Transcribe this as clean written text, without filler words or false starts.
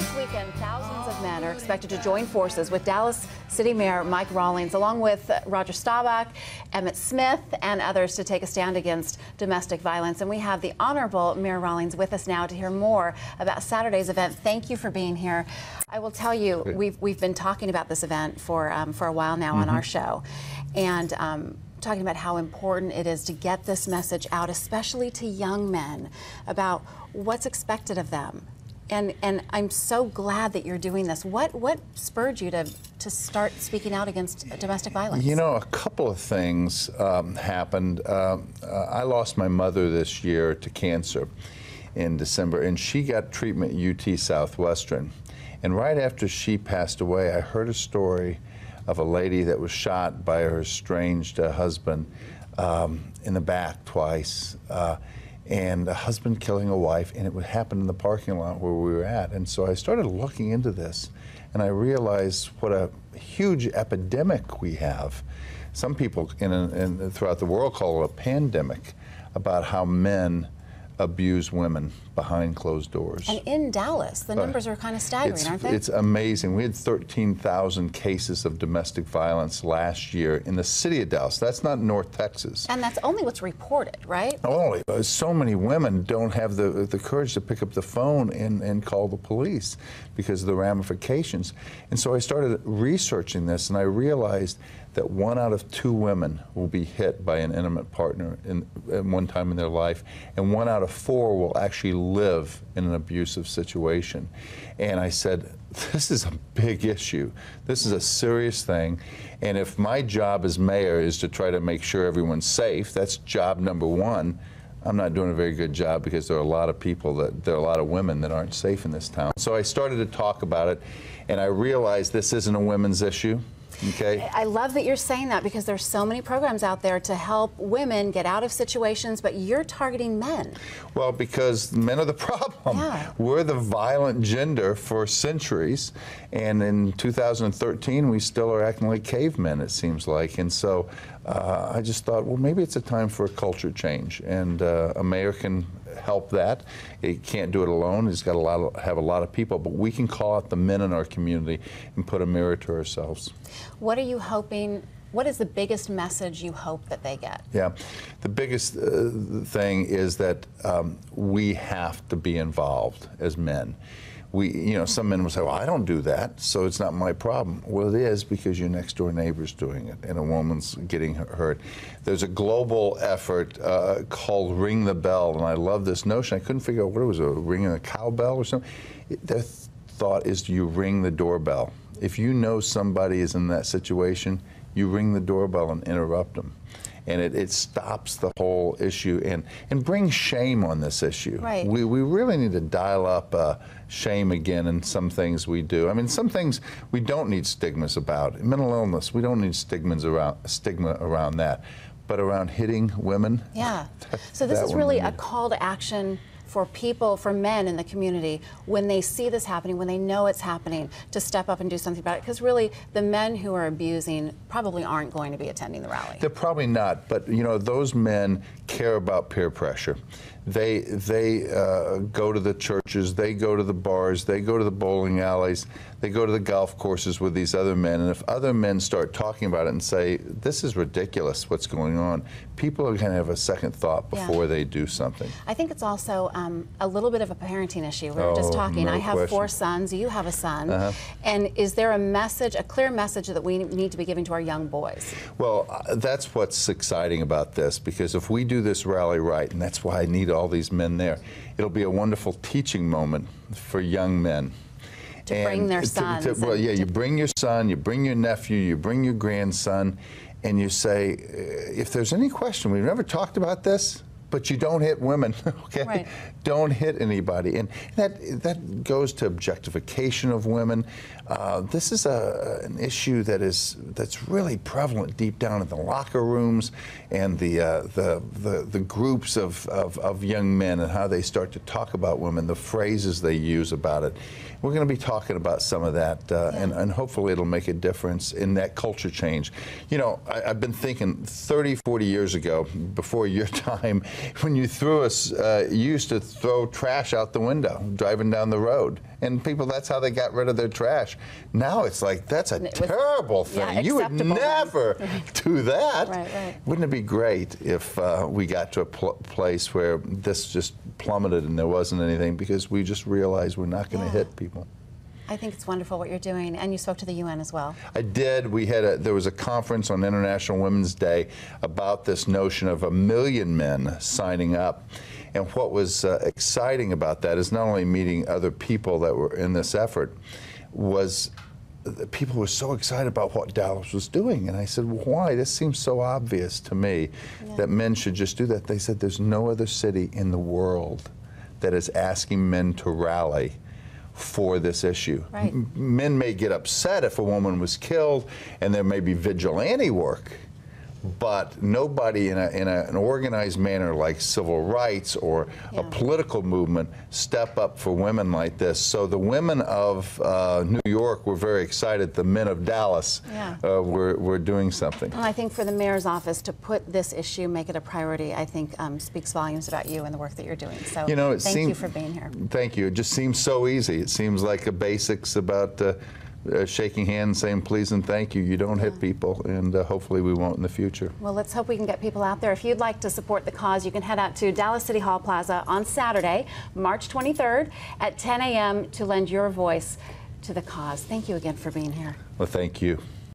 This weekend, thousands of men are expected to join forces with Dallas City Mayor Mike Rawlings, along with Roger Staubach, Emmett Smith, and others to take a stand against domestic violence. And we have the Honorable Mayor Rawlings with us now to hear more about Saturday's event. Thank you for being here. I will tell you, we've been talking about this event for a while now on our show, and talking about how important it is to get this message out, especially to young men, about what's expected of them. And I'm so glad that you're doing this. What spurred you to start speaking out against domestic violence? You know, a couple of things happened. I lost my mother this year to cancer in December, and she got treatment at UT Southwestern. And right after she passed away, I heard a story of a lady that was shot by her estranged husband in the back twice. And a husband killing a wife, and it would happen in the parking lot where we were at. And so I started looking into this, and I realized what a huge epidemic we have. Some people throughout the world call it a pandemic, about how men abuse women behind closed doors. And in Dallas, the numbers are kind of staggering, aren't they? It's amazing. We had 13,000 cases of domestic violence last year in the city of Dallas. That's not North Texas. And that's only what's reported, right? Only. So many women don't have the courage to pick up the phone and call the police because of the ramifications. And so I started researching this, and I realized that 1 out of 2 women will be hit by an intimate partner at one time in their life, and 1 out of 4 will actually live in an abusive situation. And I said, this is a big issue. This is a serious thing. And if my job as mayor is to try to make sure everyone's safe, that's job number 1. I'm not doing a very good job, because there are a lot of people there are a lot of women that aren't safe in this town. So I started to talk about it, and I realized this isn't a women's issue. Okay. I love that you're saying that, because there's so many programs out there to help women get out of situations, but you're targeting men. Well, because men are the problem. Yeah. We're the violent gender for centuries, and in 2013 we still are acting like cavemen, it seems like. And so I just thought, well, maybe it's a time for a culture change, and a mayor can help that. He can't do it alone. He's got have a lot of people, but we can call out the men in our community and put a mirror to ourselves. What are you hoping? What is the biggest message you hope that they get? Yeah, the biggest thing is that we have to be involved as men. Some men will say, well, I don't do that, so it's not my problem. Well, it is, because your next door neighbor's doing it and a woman's getting hurt. There's a global effort called Ring the Bell, and I love this notion. I couldn't figure out what it was, a ringing a cowbell or something. Their thought is, you ring the doorbell. If you know somebody is in that situation, you ring the doorbell and interrupt them. And it stops the whole issue and brings shame on this issue. Right. We really need to dial up shame again in some things we do. I mean, some things we don't need stigmas about. Mental illness, we don't need stigma around that. But around hitting women. Yeah. So this is really a call to action for people, for men in the community, when they see this happening, when they know it's happening, to step up and do something about it. Because really, the men who are abusing probably aren't going to be attending the rally. They're probably not, but those men care about peer pressure. They go to the churches, they go to the bars, they go to the bowling alleys, they go to the golf courses with these other men, and if other men start talking about it and say, this is ridiculous what's going on, people are going to have a second thought before they do something. I think it's also a little bit of a parenting issue. We were just talking. No I have question. 4 sons, you have a son, and is there a message, a clear message that we need to be giving to our young boys? Well, that's what's exciting about this, because if we do this rally right, and that's why I need all these men there, it'll be a wonderful teaching moment for young men. To bring their sons. Well, yeah, you bring your son, you bring your nephew, you bring your grandson, and you say, if there's any question, we've never talked about this, but you don't hit women, okay? Right. Don't hit anybody. And that goes to objectification of women. This is an issue that's really prevalent deep down in the locker rooms and the groups of young men, and how they start to talk about women, the phrases they use about it. We're going to be talking about some of that, and hopefully it'll make a difference in that culture change. I've been thinking 30, 40 years ago, before your time, when you you used to throw trash out the window driving down the road. And people, that's how they got rid of their trash. Now it's like, that's a terrible thing. Yeah, you would never do that. Right. Wouldn't it be great if we got to a place where this just plummeted and there wasn't anything, because we just realized we're not going to hit people. I think it's wonderful what you're doing, and you spoke to the UN as well. I did. There was a conference on International Women's Day about this notion of 1 million men signing up. And what was exciting about that is not only meeting other people that were in this effort, was people were so excited about what Dallas was doing. And I said, well, why? This seems so obvious to me that men should just do that. They said there's no other city in the world that is asking men to rally for this issue. Right. Men may get upset if a woman was killed, and there may be vigilante work, but nobody in an organized manner like civil rights or a political movement step up for women like this. So the women of New York were very excited. The men of Dallas were doing something. Well, I think for the mayor's office to put this issue, make it a priority, I think speaks volumes about you and the work that you're doing. So thank you for being here. Thank you. It just seems so easy. It seems like the basics about shaking hands, saying please and thank you. You don't hit people, and hopefully we won't in the future. Well, let's hope we can get people out there. If you'd like to support the cause, you can head out to Dallas City Hall Plaza on Saturday, March 23rd at 10 a.m. to lend your voice to the cause. Thank you again for being here. Well, thank you.